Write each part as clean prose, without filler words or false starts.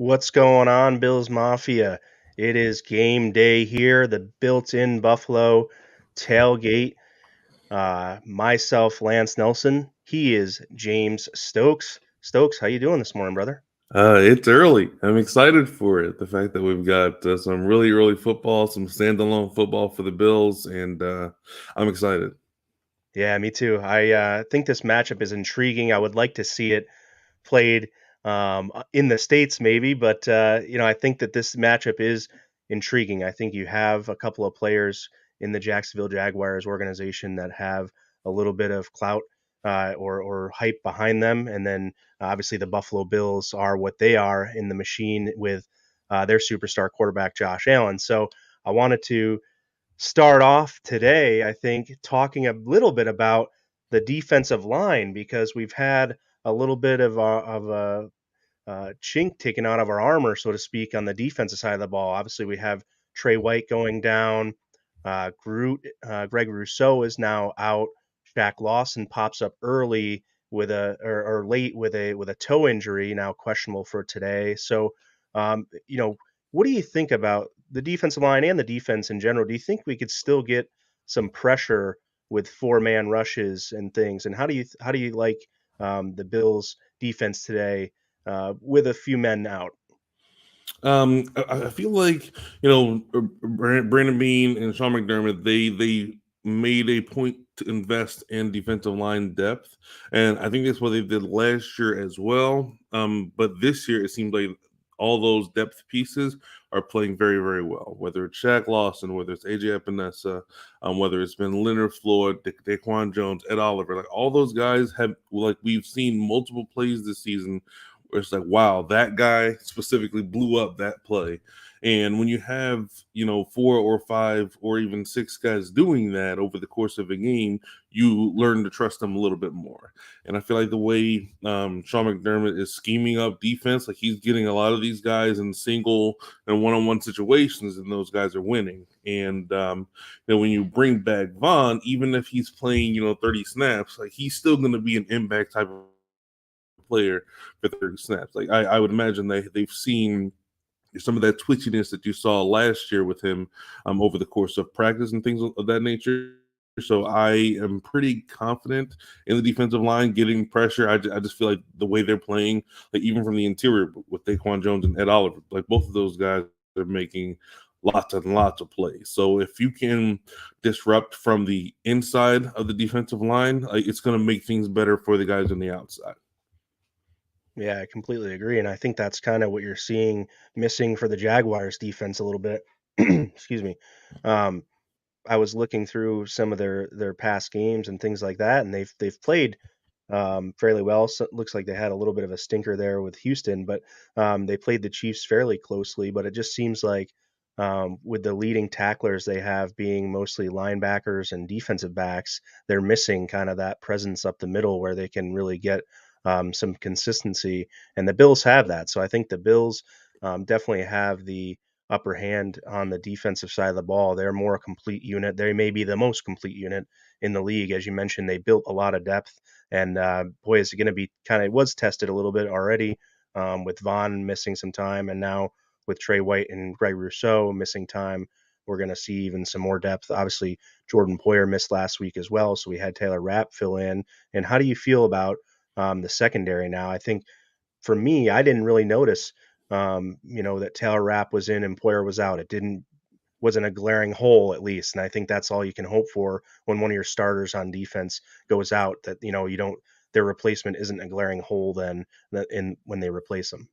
What's going on, Bills Mafia? It is game day here, the built-in Buffalo tailgate. Myself, Lance Nelson. He is James Stokes. Stokes, how you doing this morning, brother? It's early. I'm excited for it. The fact that we've got some really early football, some standalone football for the Bills, and I'm excited. Yeah, me too. I think this matchup is intriguing. I would like to see it played in the States maybe, but I think that this matchup is intriguing. I think you have a couple of players in the Jacksonville Jaguars organization that have a little bit of clout or hype behind them, and then obviously the Buffalo Bills are what they are in the machine with their superstar quarterback Josh Allen. So I wanted to start off today, I think, talking a little bit about the defensive line because we've had a little bit of a chink taken out of our armor, so to speak, on the defensive side of the ball. Obviously, we have Trey White going down. Groot, Greg Rousseau is now out. Shaq Lawson pops up early with or late with a toe injury, now questionable for today. So, what do you think about the defensive line and the defense in general? Do you think we could still get some pressure with four-man rushes and things? And how do you like the Bills' defense today with a few men out? I feel like Brandon Bean and Sean McDermott they made a point to invest in defensive line depth, and I think that's what they did last year as well. But this year it seems like all those depth pieces are playing very, very well. Whether it's Shaq Lawson, whether it's AJ Epinesa, whether it's been Leonard Floyd, Daquan Jones, Ed Oliver, like all those guys have, like we've seen multiple plays this season where it's like, wow, that guy specifically blew up that play. And when you have, four or five or even six guys doing that over the course of a game, you learn to trust them a little bit more. And I feel like the way Sean McDermott is scheming up defense, like he's getting a lot of these guys in single and one-on-one situations, and those guys are winning. And when you bring back Vaughn, even if he's playing, 30 snaps, like he's still going to be an impact type of player for 30 snaps. Like I would imagine they've seen some of that twitchiness that you saw last year with him over the course of practice and things of that nature. So I am pretty confident in the defensive line getting pressure. I just feel like the way they're playing, like even from the interior with Daquan Jones and Ed Oliver, like both of those guys are making lots and lots of plays. So if you can disrupt from the inside of the defensive line, it's going to make things better for the guys on the outside. Yeah, I completely agree, and I think that's kind of what you're seeing missing for the Jaguars defense a little bit. Excuse me. Um, I was looking through some of their past games and things like that, and they've played fairly well. So it looks like they had a little bit of a stinker there with Houston, but they played the Chiefs fairly closely. But it just seems like with the leading tacklers they have being mostly linebackers and defensive backs, they're missing kind of that presence up the middle where they can really get some consistency. And the Bills have that. So I think the Bills definitely have the upper hand on the defensive side of the ball. They're more a complete unit. They may be the most complete unit in the league. As you mentioned, they built a lot of depth. And boy, is it going to be kind of, it was tested a little bit already with Vaughn missing some time. And now with Trey White and Greg Rousseau missing time, we're going to see even some more depth. Obviously, Jordan Poyer missed last week as well. So we had Taylor Rapp fill in. And how do you feel about the secondary now? I think for me, I didn't really notice, that Taylor Rapp was in and Poyer was out. It didn't wasn't a glaring hole at least, and I think that's all you can hope for when one of your starters on defense goes out. That you don't their replacement isn't a glaring hole then that in when they replace them.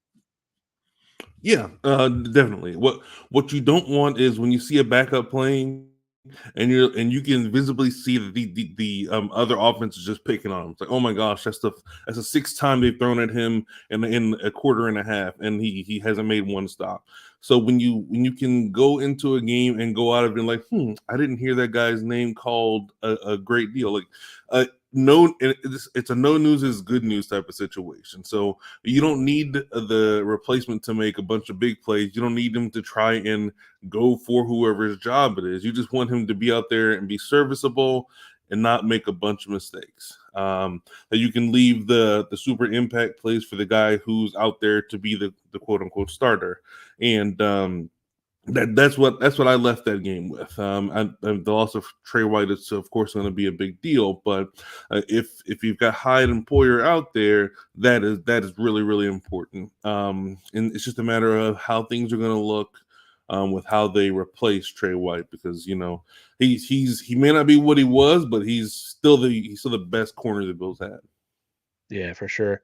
Yeah, definitely. What you don't want is when you see a backup playing and you can visibly see that the other offense is just picking on him. It's like, oh my gosh, that's the sixth time they've thrown at him in a quarter and a half, and he hasn't made one stop. So when you can go into a game and go out of it like, I didn't hear that guy's name called a great deal. Like, no, it's a no news is good news type of situation. So you don't need the replacement to make a bunch of big plays. You don't need them to try and go for whoever's job it is. You just want him to be out there and be serviceable and not make a bunch of mistakes. That you can leave the super impact plays for the guy who's out there to be the quote unquote starter, and that's what I left that game with. The loss of Trey White is of course going to be a big deal, but if you've got Hyde and Poyer out there, that is really really important. And it's just a matter of how things are going to look with how they replace Trey White, because he may not be what he was, but he's still the best corner the Bills had. Yeah, for sure.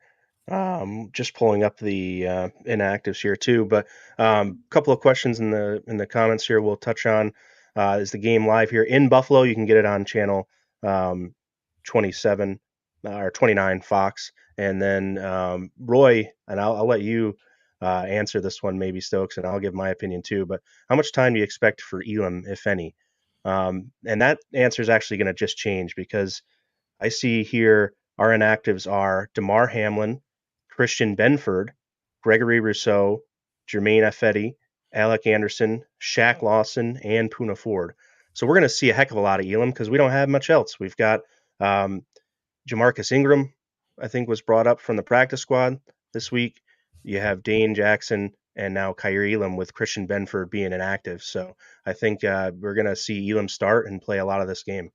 Just pulling up the inactives here too, but a couple of questions in the comments here we'll touch on. Is the game live here in Buffalo? You can get it on channel um, 27 or 29 Fox, and then Roy, and I'll let you answer this one, maybe Stokes, and I'll give my opinion too. But how much time do you expect for Elam, if any? And that answer is actually going to just change because I see here our inactives are Damar Hamlin, Christian Benford, Gregory Rousseau, Jermaine Ifedi, Alec Anderson, Shaq Lawson, and Puna Ford. So we're going to see a heck of a lot of Elam because we don't have much else. We've got Jamarcus Ingram, I think, was brought up from the practice squad this week. You have Dane Jackson and now Kyrie Elam with Christian Benford being inactive. So I think we're going to see Elam start and play a lot of this game.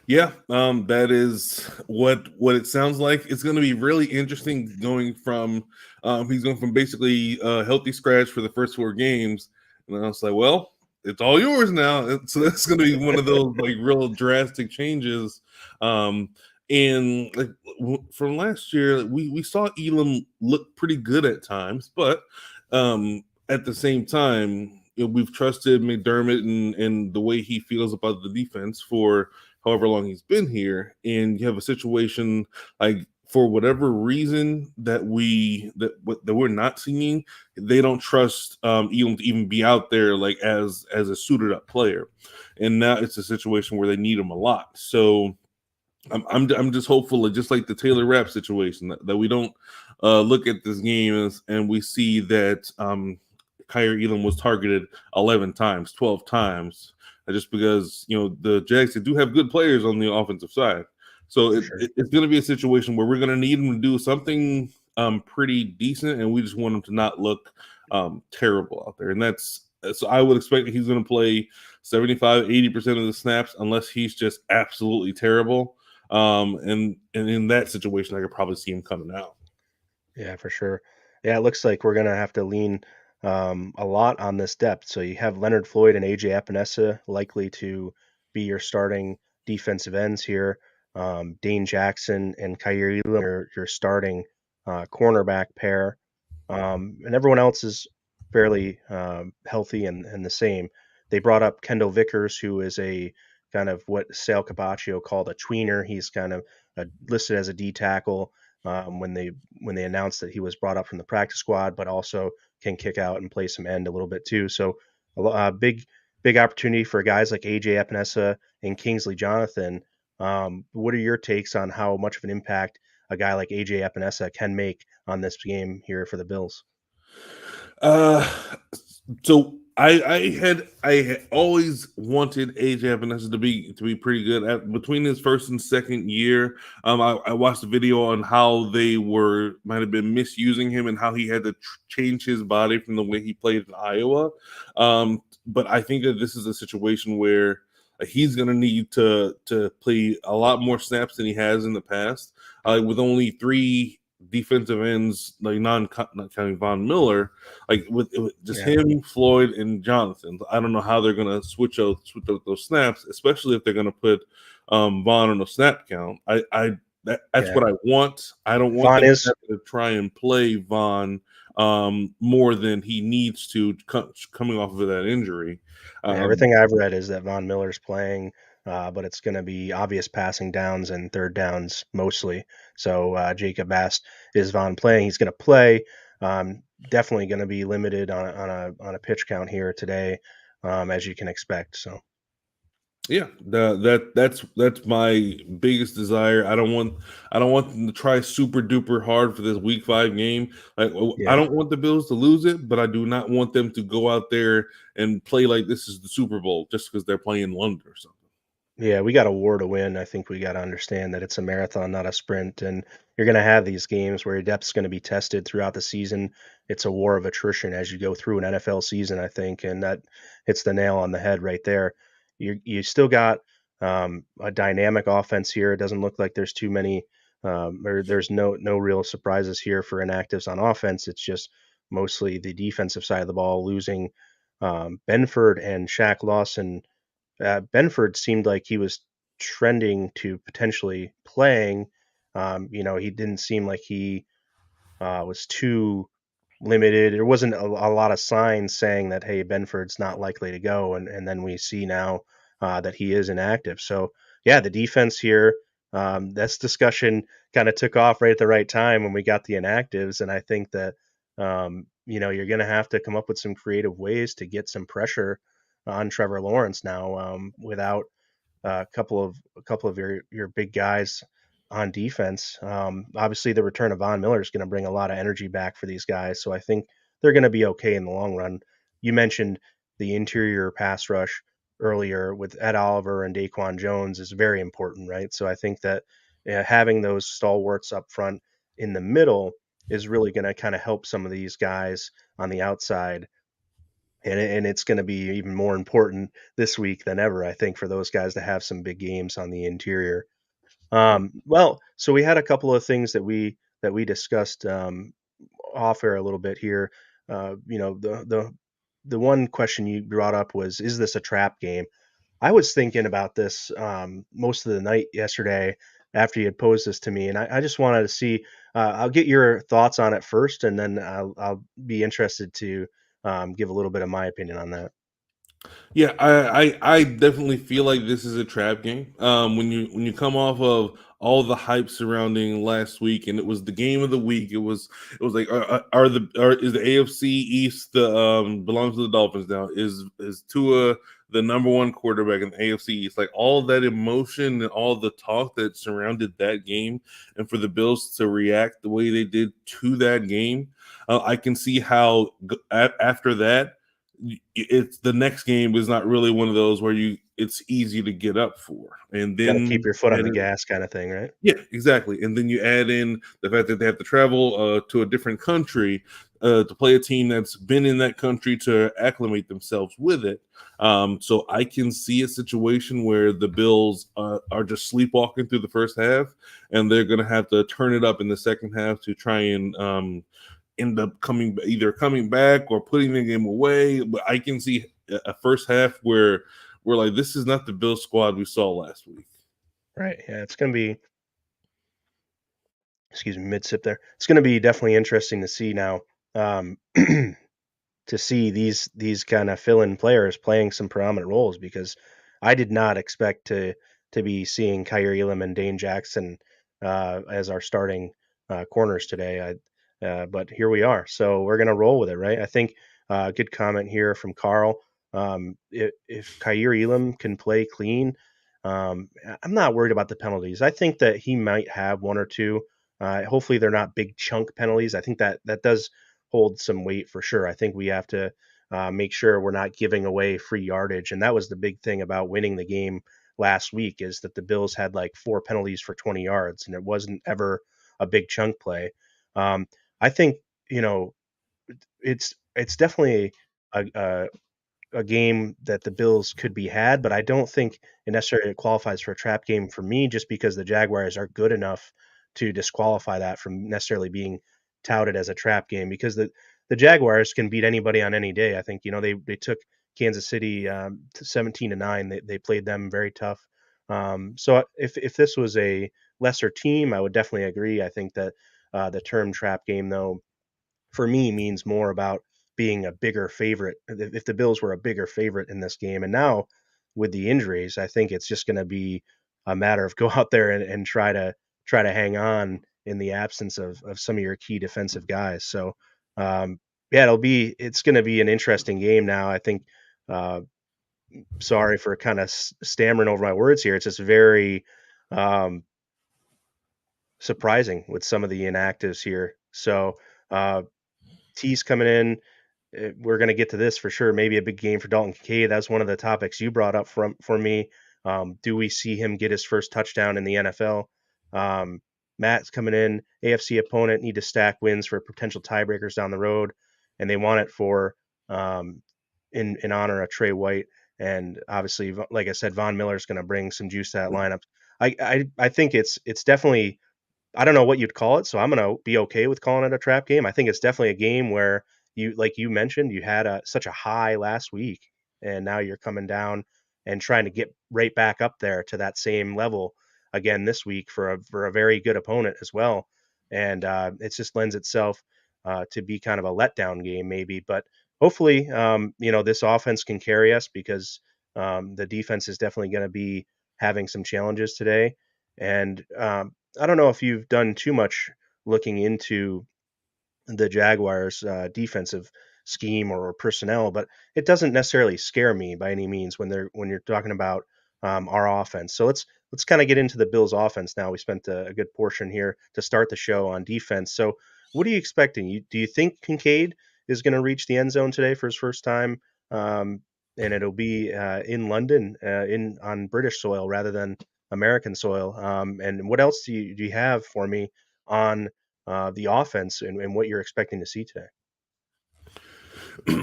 Yeah, that is what it sounds like. It's going to be really interesting going from he's going from basically a healthy scratch for the first 4 games, and I was like, well, it's all yours now. So that's going to be one of those like real drastic changes. And like from last year, we saw Elam look pretty good at times, but at the same time, we've trusted McDermott and the way he feels about the defense for however long he's been here, and you have a situation like for whatever reason that we're not seeing, they don't trust Elam to even be out there like as a suited up player, and now it's a situation where they need him a lot. So I'm just hopeful that just like the Taylor Rapp situation that we don't look at this game and we see that Kyrie Elam was targeted 11 times, 12 times, just because the Jags do have good players on the offensive side. So Sure. it's going to be a situation where we're going to need him to do something pretty decent, and we just want him to not look terrible out there. And so I would expect that he's going to play 75-80% of the snaps unless he's just absolutely terrible. And in that situation, I could probably see him coming out. Yeah, for sure. Yeah, it looks like we're gonna have to lean a lot on this depth. So you have Leonard Floyd and AJ Epinesa likely to be your starting defensive ends here. Dane Jackson and Kyrie Elam, your starting cornerback pair. And everyone else is fairly healthy and the same. They brought up Kendall Vickers, who is a kind of what Sal Capaccio called a tweener. He's kind of listed as a D tackle when they announced that he was brought up from the practice squad, but also can kick out and play some end a little bit too. So big opportunity for guys like AJ Epinesa and Kingsley Jonathan. What are your takes on how much of an impact a guy like AJ Epinesa can make on this game here for the Bills? Uh, so I had always wanted AJ Epinesa to be pretty good between his first and second year. I watched a video on how they might have been misusing him and how he had to change his body from the way he played in Iowa. But I think that this is a situation where he's going to need to play a lot more snaps than he has in the past. With only 3 defensive ends, like not counting Von Miller, like with just Yeah, him, Floyd, and Jonathan. I don't know how they're gonna switch out those snaps, especially if they're gonna put Vaughn on a snap count. That's yeah. what I want. I don't want Vaughn them to is have to try and play Vaughn more than he needs to coming off of that injury. Yeah, Um, everything I've read is that Von Miller's playing, but it's going to be obvious passing downs and third downs mostly. So Jacob asked, "Is Von playing?" He's going to play. Definitely going to be limited on a pitch count here today, as you can expect. So Yeah, that's my biggest desire. I don't want them to try super duper hard for this week 5 game. Like I yeah, don't want the Bills to lose it, but I do not want them to go out there and play like this is the Super Bowl just because they're playing London or something. Yeah, we got a war to win. I think we got to understand that it's a marathon, not a sprint. And you're going to have these games where your depth's going to be tested throughout the season. It's a war of attrition as you go through an NFL season, I think. And that hits the nail on the head right there. You still got a dynamic offense here. It doesn't look like there's too many, or there's no real surprises here for inactives on offense. It's just mostly the defensive side of the ball losing Benford and Shaq Lawson. Benford seemed like he was trending to potentially playing. He didn't seem like he was too limited. There wasn't a lot of signs saying that, hey, Benford's not likely to go, and then we see now that he is inactive. So yeah, the defense here. This discussion kind of took off right at the right time when we got the inactives, and I think that you're going to have to come up with some creative ways to get some pressure on Trevor Lawrence now without a couple of your big guys on defense. Obviously, the return of Von Miller is going to bring a lot of energy back for these guys, so I think they're going to be okay in the long run. You mentioned the interior pass rush earlier with Ed Oliver and Daquan Jones is very important, right? So I think that having those stalwarts up front in the middle is really going to kind of help some of these guys on the outside and it's going to be even more important this week than ever, I think, for those guys to have some big games on the interior. Well, so we had a couple of things that we discussed off air a little bit here. The one question you brought up was, is this a trap game? I was thinking about this most of the night yesterday after you had posed this to me, and I just wanted to see. I'll get your thoughts on it first, and then I'll be interested to give a little bit of my opinion on that. Yeah, I definitely feel like this is a trap game. When you come off of all the hype surrounding last week, and it was the game of the week. It was like is the AFC East the belongs to the Dolphins now? Is Tua the number one quarterback in the AFC East? Like all that emotion and all the talk that surrounded that game, and for the Bills to react the way they did to that game, I can see how after that it's the next game is not really one of those where it's easy to get up for. And Got to keep then your foot on the gas, kind of thing, right? yeah, exactly. And then you add in the fact that they have to travel to a different country to play a team that's been in that country to acclimate themselves with it. So I can see a situation where the Bills are just sleepwalking through the first half, and they're going to have to turn it up in the second half to try and end up coming back or putting the game away. But I can see a first half where we're like, this is not the Bills squad we saw last week. Right. Yeah, it's going to be, excuse me, mid sip there. It's going to be definitely interesting to see now. Um, to see these kind of fill-in players playing some prominent roles because I did not expect to be seeing Kyrie Elam and Dane Jackson as our starting corners today. But here we are, so we're gonna roll with it, right? I think good comment here from Carl. If Kyrie Elam can play clean, I'm not worried about the penalties. I think that he might have one or two. Hopefully, they're not big chunk penalties. I think that does hold some weight for sure. I think we have to make sure we're not giving away free yardage, and that was the big thing about winning the game last week is that the Bills had like four penalties for 20 yards, and it wasn't ever a big chunk play. Um, I think you know it's definitely a a game that the Bills could be had, but I don't think it necessarily qualifies for a trap game for me just because the Jaguars are good enough to disqualify that from necessarily being touted as a trap game because the Jaguars can beat anybody on any day. I think they took Kansas City to 17-9. They played them very tough. So if this was a lesser team, I would definitely agree. I think that the term trap game though for me means more about being a bigger favorite. If the Bills were a bigger favorite in this game, and now with the injuries, I think it's just going to be a matter of go out there and try to hang on in the absence of some of your key defensive guys. So yeah, it's going to be an interesting game now. I think. Sorry for kind of stammering over my words here. It's just very um, surprising with some of the inactives here. So uh, T's coming in. We're going to get to this for sure. Maybe a big game for Dalton Kincaid. That's one of the topics you brought up for me. Do we see him get his first touchdown in the NFL? Um, Matt's coming in, AFC opponent, need to stack wins for potential tiebreakers down the road, and they want it for um, in honor of Trey White. And obviously, like I said, Von Miller's going to bring some juice to that lineup. I think it's definitely, I don't know what you'd call it, so I'm gonna be okay with calling it a trap game. I think it's definitely a game where you, like you mentioned, you had such a high last week, and now you're coming down and trying to get right back up there to that same level again this week for a very good opponent as well. And it just lends itself to be kind of a letdown game maybe, but hopefully, this offense can carry us because the defense is definitely going to be having some challenges today. And I don't know if you've done too much looking into the Jaguars' defensive scheme or personnel, but it doesn't necessarily scare me by any means when you're talking about our offense. So let's kind of get into the Bills' offense now. We spent a good portion here to start the show on defense. So what are you expecting? Do you think Kincaid is going to reach the end zone today for his first time? And it'll be in London, in on British soil rather than American soil. And what else do you have for me on the offense and what you're expecting to see today?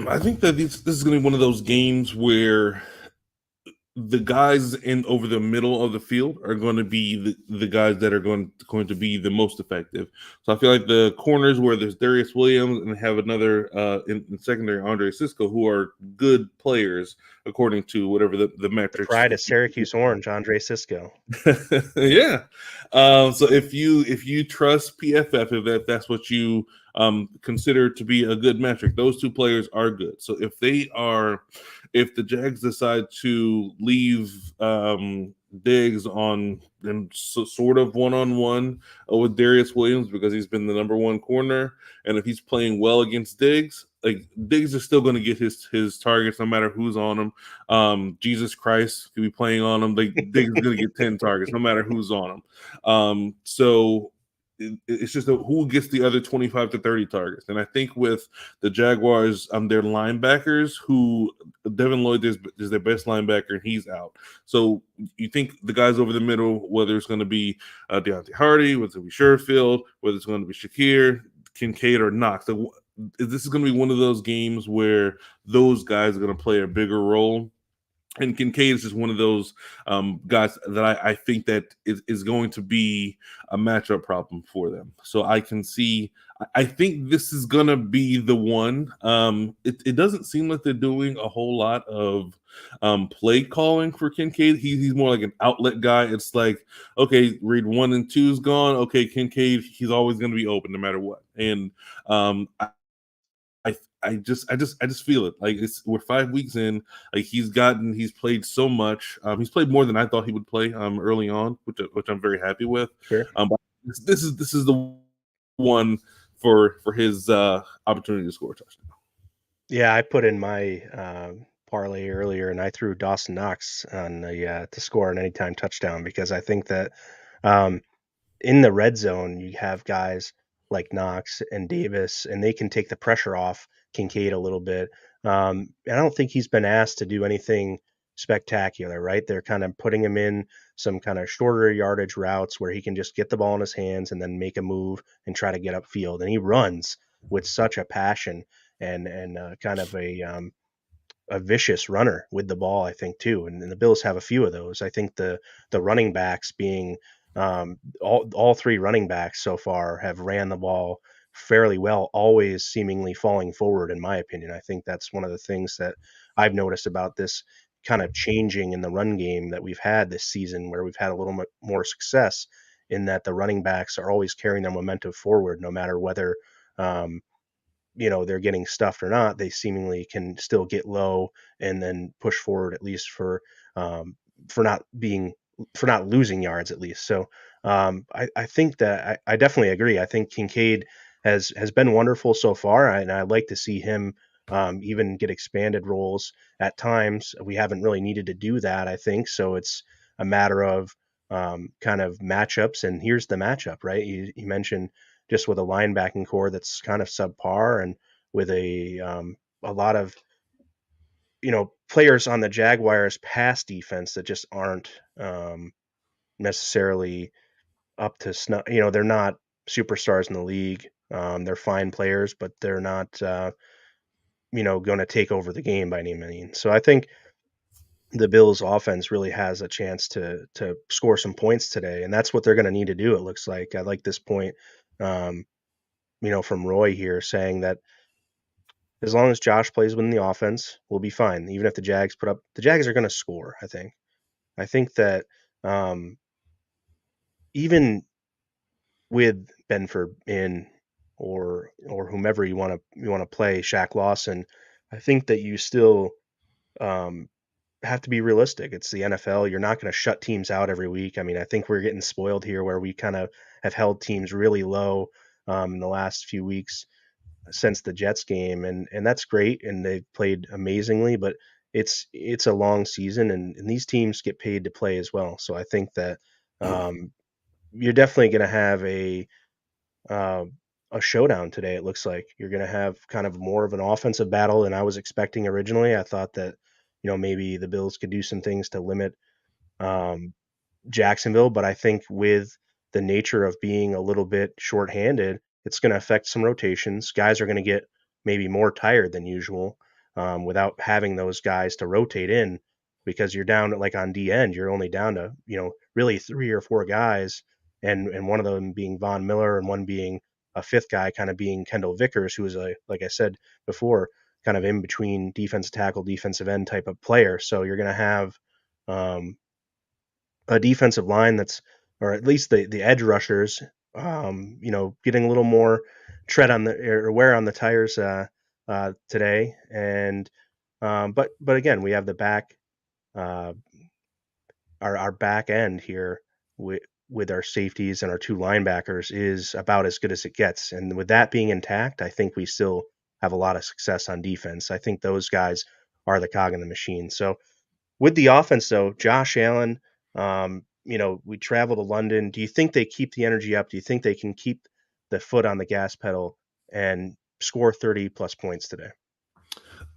I think that this is going to be one of those games where the guys in over the middle of the field are going to be the guys that are going to be the most effective. So I feel like the corners where there's Darius Williams and have another in secondary Andre Cisco, who are good players according to whatever the The metrics. pride of Syracuse Orange, Andre Cisco. Yeah. So if you trust PFF, if that's what you consider to be a good metric, those two players are good. So if the Jags decide to leave Diggs on and sort of one-on-one with Darius Williams because he's been the number one corner, and if he's playing well against Diggs, like Diggs is still going to get his targets no matter who's on him. Jesus Christ could be playing on him. Like Diggs is going to get 10 targets no matter who's on him. So it's just who gets the other 25 to 30 targets. And I think with the Jaguars, their linebackers, who Devin Lloyd is their best linebacker, and he's out. So you think the guys over the middle, whether it's going to be Deontay Hardy, whether it's going to be Sherfield, whether it's going to be Shakir, Kincaid, or Knox. So this is going to be one of those games where those guys are going to play a bigger role. And Kincaid is just one of those guys that I think that is going to be a matchup problem for them. So I can see. I think this is going to be the one. It doesn't seem like they're doing a whole lot of play calling for Kincaid. He's more like an outlet guy. It's like, okay, read 1 and 2 is gone. Okay, Kincaid, he's always going to be open no matter what. And um, I just feel it. Like we're 5 weeks in. Like he's played so much. He's played more than I thought he would play early on, which I'm very happy with. Sure. But this is the one for his opportunity to score a touchdown. Yeah, I put in my parlay earlier, and I threw Dawson Knox on the to score an anytime touchdown because I think that um, in the red zone, you have guys like Knox and Davis, and they can take the pressure off Kincaid a little bit. I don't think he's been asked to do anything spectacular, right? They're kind of putting him in some kind of shorter yardage routes where he can just get the ball in his hands and then make a move and try to get upfield. And he runs with such a passion and kind of a vicious runner with the ball, I think too. And the Bills have a few of those. I think the running backs being all three running backs so far have ran the ball fairly well, always seemingly falling forward. In my opinion, I think that's one of the things that I've noticed about this kind of changing in the run game that we've had this season, where we've had a little bit more success in that the running backs are always carrying their momentum forward, no matter whether um, they're getting stuffed or not. They seemingly can still get low and then push forward at least um, for not being for not losing yards at least. So I think that I definitely agree. I think Kincaid has been wonderful so far, and I'd like to see him even get expanded roles at times. We haven't really needed to do that, I think. So it's a matter of kind of matchups. And here's the matchup, right? You mentioned just with a linebacking core that's kind of subpar and with a lot of players on the Jaguars pass defense that just aren't necessarily up to snuff. They're not superstars in the league. They're fine players, but they're not going to take over the game by any means. So I think the Bills offense really has a chance to score some points today, and that's what they're going to need to do. It looks like. I like this point, um, from Roy here saying that as long as Josh plays within the offense, we'll be fine. Even if the Jags are going to score. I think that even with Benford in or whomever you want to play, Shaq Lawson, I think that you still um, have to be realistic. It's the NFL. You're not going to shut teams out every week. I mean, I think we're getting spoiled here where we kind of have held teams really low in the last few weeks since the Jets game, and that's great, and they've played amazingly. But it's a long season, and these teams get paid to play as well. So I think that um, you're definitely going to have uh, a showdown today. It looks like you're going to have kind of more of an offensive battle than I was expecting originally. I thought that maybe the Bills could do some things to limit um, Jacksonville, but I think with the nature of being a little bit shorthanded, it's going to affect some rotations. Guys are going to get maybe more tired than usual without having those guys to rotate in because you're down like on D end, you're only down to really three or four guys, and one of them being Von Miller and one being a fifth guy, kind of being Kendall Vickers, who is like I said before, kind of in between defensive tackle, defensive end type of player. So you're going to have um, a defensive line that's, or at least the edge rushers, getting a little more tread on the or wear on the tires today. And but again, we have the back, uh, our back end here with our safeties and our two linebackers is about as good as it gets. And with that being intact, I think we still have a lot of success on defense. I think those guys are the cog in the machine. So with the offense, though, Josh Allen, we travel to London. Do you think they keep the energy up? Do you think they can keep the foot on the gas pedal and score 30 plus points today?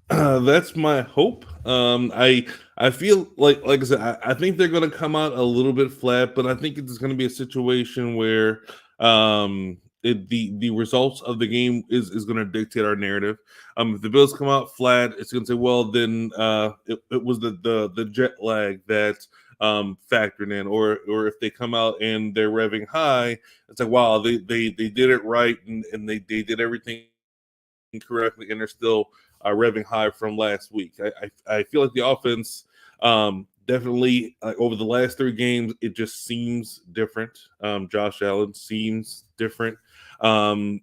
That's my hope. I feel like I said, I think they're going to come out a little bit flat, but I think it's going to be a situation where the results of the game is going to dictate our narrative. If the Bills come out flat, it's going to say, well, then it was the jet lag that factored in, or if they come out and they're revving high, it's like, wow, they did it right, and they did everything correctly, and they're still revving high from last week. I feel like the offense definitely over the last three games, it just seems different. Josh Allen seems different, and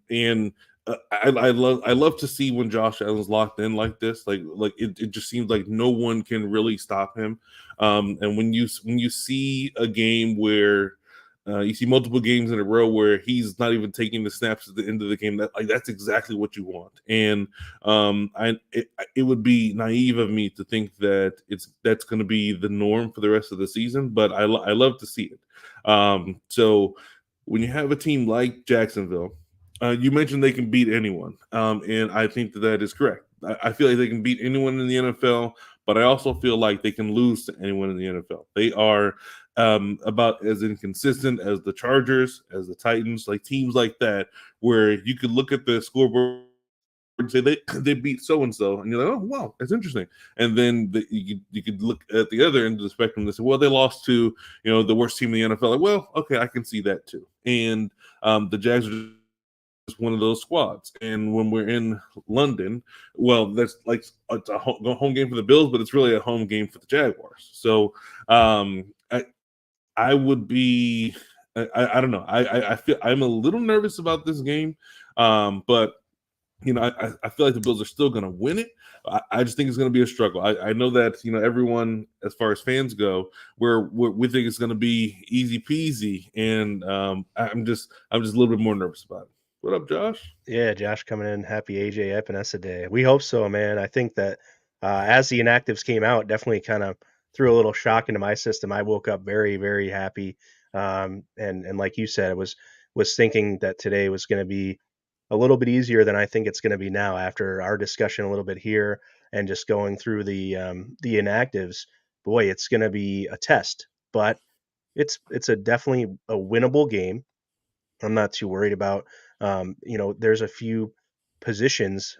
I love to see when Josh Allen's locked in like this. Like it just seems like no one can really stop him. And when you see a game where you see multiple games in a row where he's not even taking the snaps at the end of the game. That's exactly what you want. And it would be naive of me to think that that's going to be the norm for the rest of the season. But I love to see it. So when you have a team like Jacksonville, you mentioned they can beat anyone, and I think that is correct. I feel like they can beat anyone in the NFL, but I also feel like they can lose to anyone in the NFL. They are about as inconsistent as the Chargers, as the Titans, like teams like that, where you could look at the scoreboard and say they beat so and so, and you're like, oh wow, that's interesting. And then you could look at the other end of the spectrum and say, well, they lost to the worst team in the NFL. Like, well, okay, I can see that too. And the Jags are just one of those squads. And when we're in London, well, that's like it's a home game for the Bills, but it's really a home game for the Jaguars. So I would be. I don't know. I feel I'm a little nervous about this game, but I feel like the Bills are still going to win it. I just think it's going to be a struggle. I know that everyone, as far as fans go, we think it's going to be easy peasy, and I'm just a little bit more nervous about it. What up, Josh? Yeah, Josh coming in. Happy AJ Epinesa Day. We hope so, man. I think that as the inactives came out, definitely kind of threw a little shock into my system. I woke up very, very happy, and like you said, was thinking that today was going to be a little bit easier than I think it's going to be now after our discussion a little bit here and just going through the inactives, boy, it's going to be a test. But it's a definitely a winnable game. I'm not too worried about. There's a few positions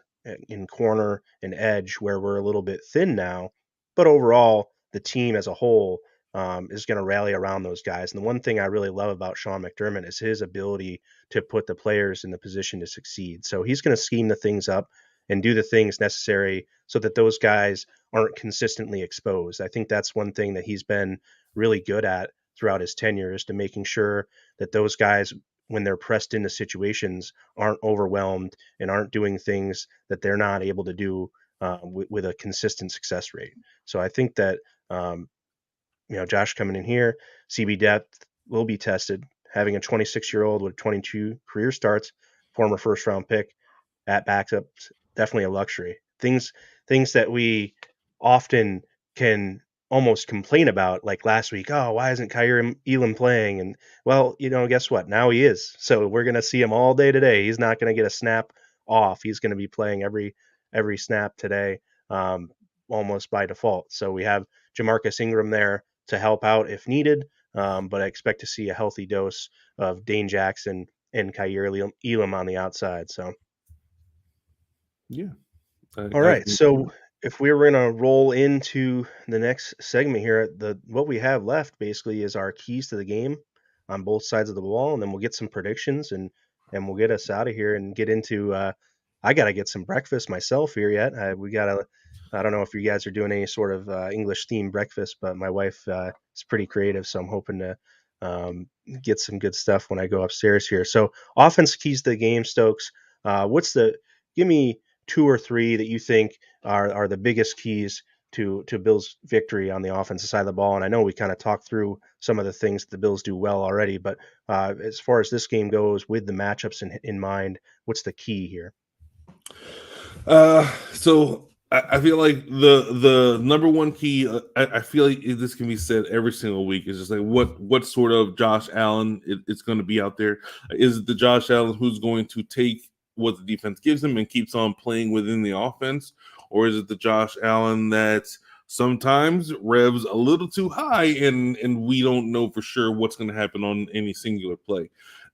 in corner and edge where we're a little bit thin now, but overall, the team as a whole is going to rally around those guys. And the one thing I really love about Sean McDermott is his ability to put the players in the position to succeed. So he's going to scheme the things up and do the things necessary so that those guys aren't consistently exposed. I think that's one thing that he's been really good at throughout his tenure is to making sure that those guys when they're pressed into situations aren't overwhelmed and aren't doing things that they're not able to do with a consistent success rate. So I think that um, Josh coming in here, CB depth will be tested. Having a 26-year-old with 22 career starts, former first round pick at backups, definitely a luxury. Things that we often can almost complain about, like last week. Oh, why isn't Kyrie Elam playing? And well, guess what? Now he is. So we're gonna see him all day today. He's not gonna get a snap off. He's gonna be playing every snap today, um, almost by default. So we have Jamarcus Ingram there to help out if needed. But I expect to see a healthy dose of Dane Jackson and Kyrie Elam on the outside. So Yeah, all I right. think So if we were going to roll into the next segment here, the what we have left basically is our keys to the game on both sides of the ball, and then we'll get some predictions and we'll get us out of here and get into. I got to get some breakfast myself here yet. We got to. I don't know if you guys are doing any sort of English themed breakfast, but my wife is pretty creative, so I'm hoping to get some good stuff when I go upstairs here. So offense keys to the game, Stokes. What's the give me two or three that you think are the biggest keys to Bills' victory on the offensive side of the ball? And I know we kind of talked through some of the things that the Bills do well already, but as far as this game goes, with the matchups in mind, what's the key here? So I feel like the number one key. I feel like this can be said every single week. Is just like what sort of Josh Allen it's going to be out there. Is it the Josh Allen who's going to take what the defense gives him and keeps on playing within the offense, or is it the Josh Allen that sometimes revs a little too high and we don't know for sure what's going to happen on any singular play?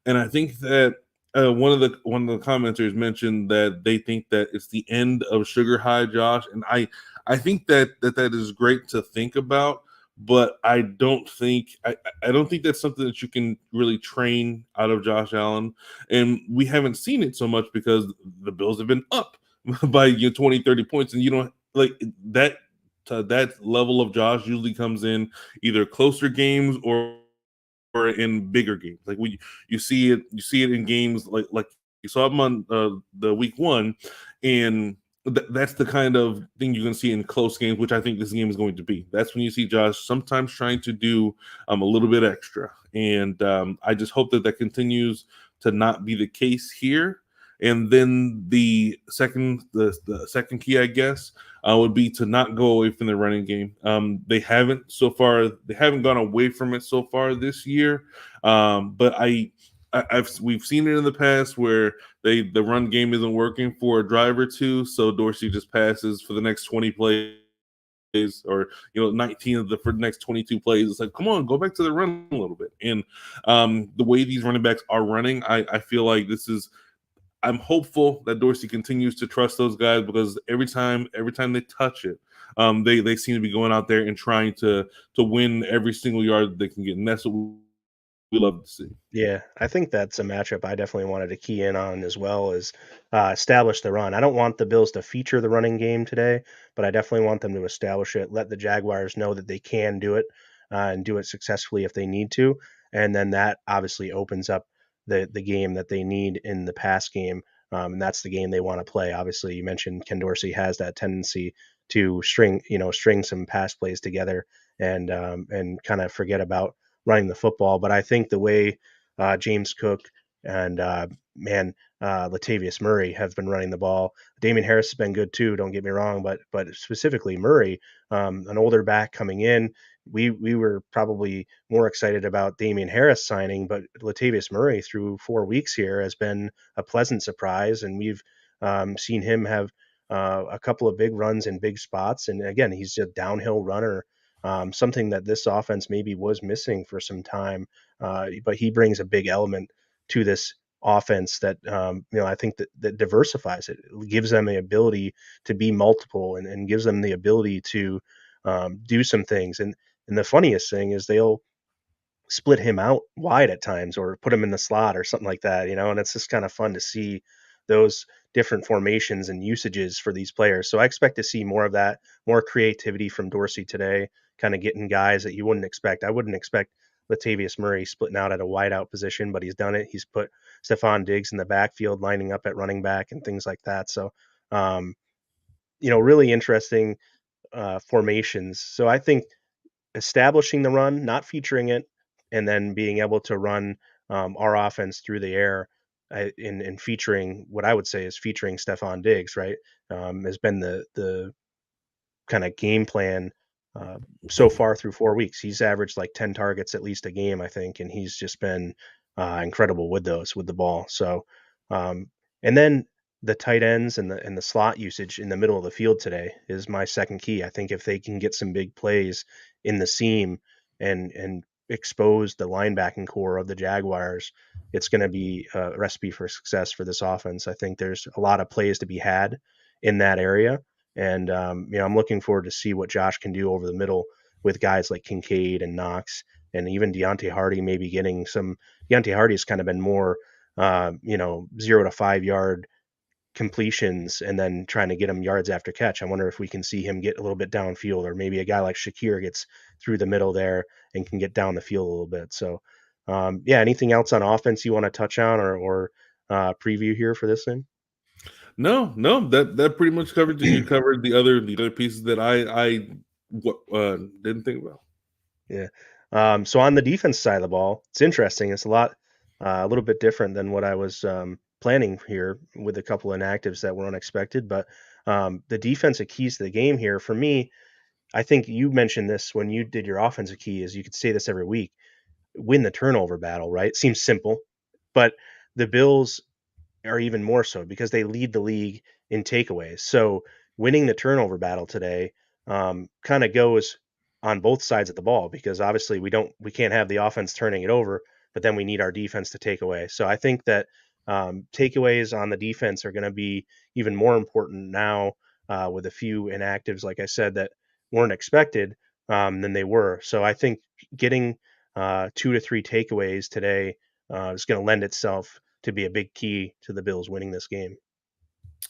And I think that one of the commenters mentioned that they think that it's the end of Sugar High Josh, and I think that is great to think about, but I don't think that's something that you can really train out of Josh Allen, and we haven't seen it so much because the Bills have been up by 20, 30 points, and you don't like that. That level of Josh usually comes in either closer games or in bigger games. Like you see it in games like you saw him on the week one, and that's the kind of thing you're going to see in close games, which I think this game is going to be. That's when you see Josh sometimes trying to do a little bit extra, and I just hope that continues to not be the case here. And then the second key, I guess, would be to not go away from the running game. They haven't so far. They haven't gone away from it so far this year. But we've seen it in the past where the run game isn't working for a drive or two, so Dorsey just passes for the next 20 plays or 19 of the for the next 22 plays. It's like, come on, go back to the run a little bit. And the way these running backs are running, I feel like I'm hopeful that Dorsey continues to trust those guys because every time they touch it, they seem to be going out there and trying to win every single yard that they can get, and that's what we love to see. Yeah, I think that's a matchup I definitely wanted to key in on as well as establish the run. I don't want the Bills to feature the running game today, but I definitely want them to establish it, let the Jaguars know that they can do it and do it successfully if they need to. And then that obviously opens up the game that they need in the pass game. And that's the game they want to play. Obviously, you mentioned Ken Dorsey has that tendency to string some pass plays together and kind of forget about running the football. But I think the way James Cook and Latavius Murray have been running the ball. Damian Harris has been good too. Don't get me wrong, but specifically Murray, an older back coming in. We were probably more excited about Damian Harris signing, but Latavius Murray through 4 weeks here has been a pleasant surprise, and we've seen him have a couple of big runs in big spots. And again, he's a downhill runner, something that this offense maybe was missing for some time. But he brings a big element to this offense that I think that diversifies it. It gives them the ability to be multiple and gives them the ability to do some things. And the funniest thing is they'll split him out wide at times or put him in the slot or something like that, and it's just kind of fun to see those different formations and usages for these players. So I expect to see more of that, more creativity from Dorsey today, kind of getting guys that you wouldn't expect. I wouldn't expect Latavius Murray splitting out at a wideout position, but he's done it. He's put Stephon Diggs in the backfield, lining up at running back and things like that. So, really interesting formations. So I think establishing the run, not featuring it, and then being able to run our offense through the air in featuring what I would say is featuring Stephon Diggs, right? Has been the kind of game plan uh, so far through 4 weeks. He's averaged like 10 targets at least a game, I think, and he's just been incredible with those with the ball. So, um, and then the tight ends and the slot usage in the middle of the field today is my second key. I think if they can get some big plays in the seam and expose the linebacking core of the Jaguars, it's going to be a recipe for success for this offense. I think there's a lot of plays to be had in that area, and I'm looking forward to see what Josh can do over the middle with guys like Kincaid and Knox, and even Deontay Hardy maybe getting some. Deontay Hardy's kind of been more, 0 to 5 yard completions and then trying to get him yards after catch. I wonder if we can see him get a little bit downfield, or maybe a guy like Shakir gets through the middle there and can get down the field a little bit. So, yeah, anything else on offense you want to touch on or preview here for this thing? No, no, that pretty much covered it. You covered the other pieces that I didn't think about. Yeah. So on the defense side of the ball, it's interesting. It's a little bit different than what I was planning here with a couple inactives that were unexpected. But the defensive keys to the game here for me, I think you mentioned this when you did your offensive key, is you could say this every week: win the turnover battle. Right? It seems simple, but the Bills are even more so because they lead the league in takeaways. So winning the turnover battle today kind of goes on both sides of the ball, because obviously we can't have the offense turning it over, but then we need our defense to take away. So I think that takeaways on the defense are going to be even more important now with a few inactives, like I said, that weren't expected than they were. So I think getting 2 to 3 takeaways today is going to lend itself to be a big key to the Bills winning this game.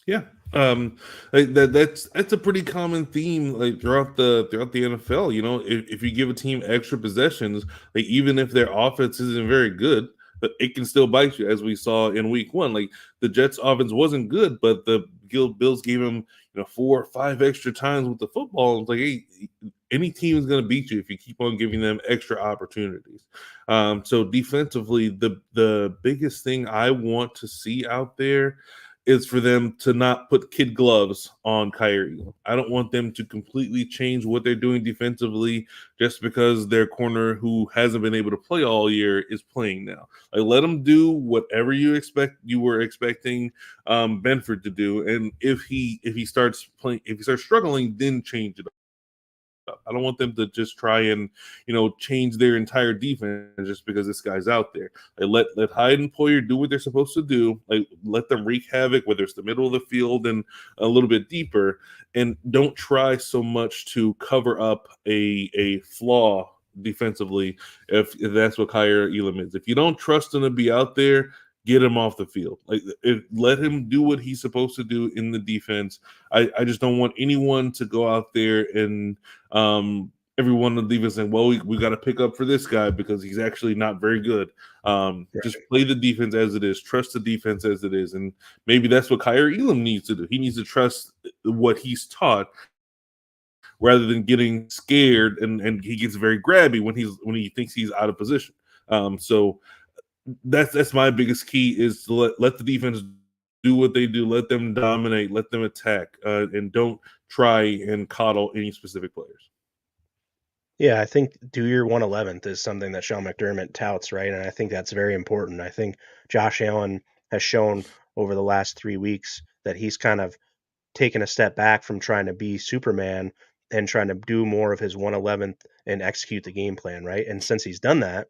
Yeah, that's a pretty common theme like throughout the NFL. If you give a team extra possessions, like even if their offense isn't very good, but it can still bite you, as we saw in Week 1. Like the Jets' offense wasn't good, but the Bills gave them 4 or 5 extra times with the football. It's like, hey, any team is going to beat you if you keep on giving them extra opportunities. So defensively, the biggest thing I want to see out there is for them to not put kid gloves on Kyrie. I don't want them to completely change what they're doing defensively just because their corner, who hasn't been able to play all year, is playing now. Like, let them do whatever you were expecting Benford to do, and if he starts struggling, then change it up. I don't want them to just try and change their entire defense just because this guy's out there. Like, let Hyde and Poyer do what they're supposed to do. Like, let them wreak havoc, whether it's the middle of the field and a little bit deeper, and don't try so much to cover up a flaw defensively if that's what Kyer Elam is. If you don't trust him to be out there, get him off the field. Like, let him do what he's supposed to do in the defense. I just don't want anyone to go out there and everyone on the defense saying, well, we got to pick up for this guy because he's actually not very good. Just Right. play the defense as it is, trust the defense as it is. And maybe that's what Kyer Elam needs to do. He needs to trust what he's taught rather than getting scared, and he gets very grabby when he thinks he's out of position. So that's my biggest key, is to let the defense do what they do, let them dominate, let them attack, and don't try and coddle any specific players. Yeah, I think do your 111th is something that Sean McDermott touts, right? And I think that's very important. I think Josh Allen has shown over the last 3 weeks that he's kind of taken a step back from trying to be Superman and trying to do more of his 111th and execute the game plan, right? And since he's done that,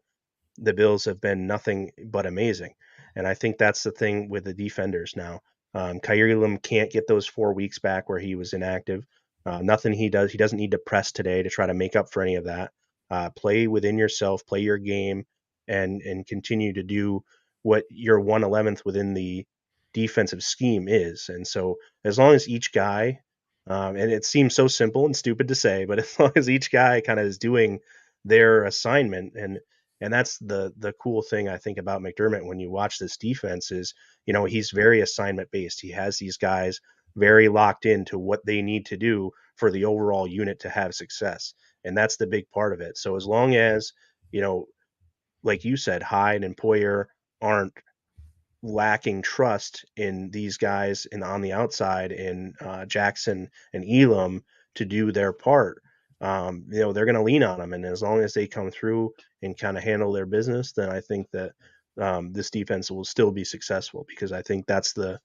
the Bills have been nothing but amazing. And I think that's the thing with the defenders now. Kyrie Elam can't get those 4 weeks back where he was inactive. Nothing he does, he doesn't need to press today to try to make up for any of that. Play within yourself, play your game, and continue to do what your 111th within the defensive scheme is. And so, as long as each guy, and it seems so simple and stupid to say, but as long as each guy kind of is doing their assignment, and that's the cool thing I think about McDermott when you watch this defense is, he's very assignment based. He has these guys very locked into what they need to do for the overall unit to have success. And that's the big part of it. So as long as, you know, like you said, Hyde and Poyer aren't lacking trust in these guys and on the outside in Jackson and Elam to do their part. They're going to lean on them, and as long as they come through and kind of handle their business, then I think that this defense will still be successful because I think that's the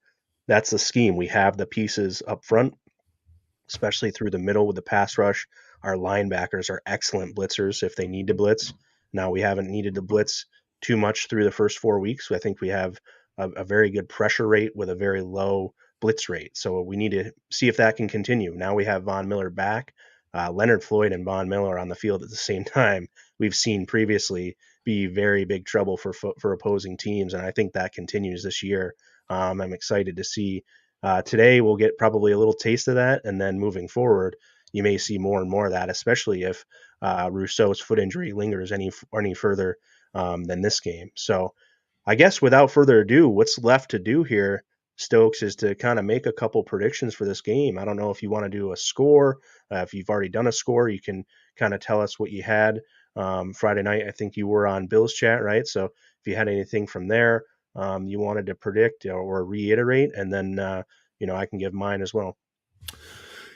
scheme. We have the pieces up front, especially through the middle with the pass rush. Our linebackers are excellent blitzers if they need to blitz. Now, we haven't needed to blitz too much through the first 4 weeks. I think we have a very good pressure rate with a very low blitz rate. So we need to see if that can continue. Now we have Von Miller back. Leonard Floyd and Von Miller on the field at the same time. We've seen previously be very big trouble for opposing teams, and I think that continues this year. I'm excited to see today we'll get probably a little taste of that, and then moving forward, you may see more and more of that, especially if Rousseau's foot injury lingers any further than this game. So I guess without further ado, what's left to do here, Stokes, is to kind of make a couple predictions for this game. I don't know if you want to do a score. If you've already done a score, you can kind of tell us what you had Friday night. I think you were on Bill's chat, right? So if you had anything from there you wanted to predict or reiterate, and then I can give mine as well.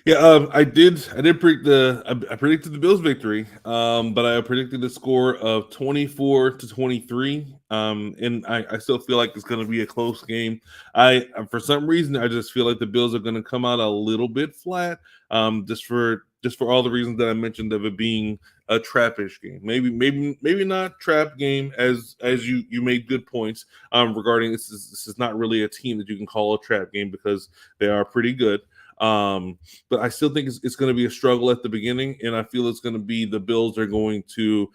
Yeah, I did. I did predict I predicted the Bills' victory, but I predicted the score of 24-23. And I still feel like it's going to be a close game. For some reason, I just feel like the Bills are going to come out a little bit flat. Just for all the reasons that I mentioned of it being a trappish game. Maybe not trap game as you made good points regarding this is not really a team that you can call a trap game because they are pretty good. But I still think it's going to be a struggle at the beginning, and I feel it's going to be the Bills are they're going to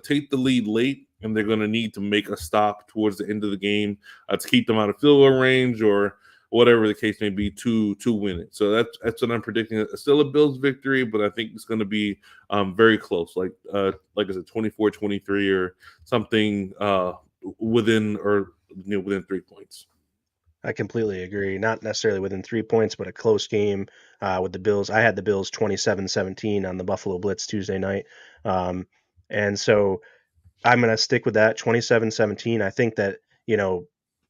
take the lead late, and they're going to need to make a stop towards the end of the game to keep them out of field goal range or whatever the case may be to win it. So that's what I'm predicting. It's still a Bills victory, but I think it's going to be very close, like I said, 24-23 or something within 3 points. I completely agree. Not necessarily within 3 points, but a close game with the Bills. I had the Bills 27-17 on the Buffalo Blitz Tuesday night. And so I'm going to stick with that 27-17. I think that,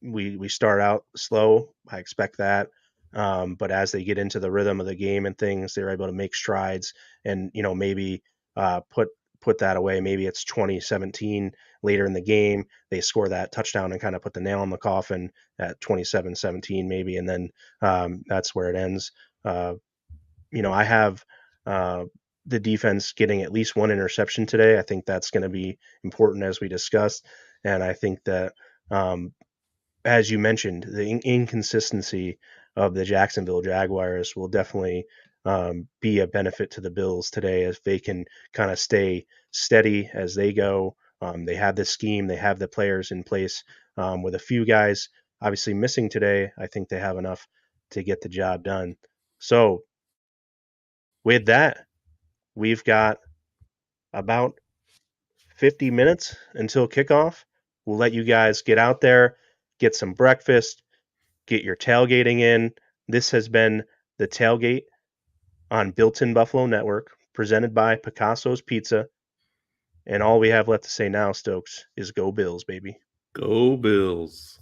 we start out slow. I expect that. But as they get into the rhythm of the game and things, they're able to make strides and, maybe put that away. Maybe it's 2017 later in the game. They score that touchdown and kind of put the nail in the coffin at 27-17 maybe. And then that's where it ends. I have the defense getting at least one interception today. I think that's going to be important as we discussed. And I think that, as you mentioned, the inconsistency of the Jacksonville Jaguars will definitely be a benefit to the Bills today as they can kind of stay steady as they go. They have the scheme, they have the players in place. With a few guys obviously missing today, I think they have enough to get the job done. So, with that, we've got about 50 minutes until kickoff. We'll let you guys get out there, get some breakfast, get your tailgating in. This has been the Tailgate on Built in Buffalo Network, presented by Picasso's Pizza. And all we have left to say now, Stokes, is go Bills, baby. Go Bills.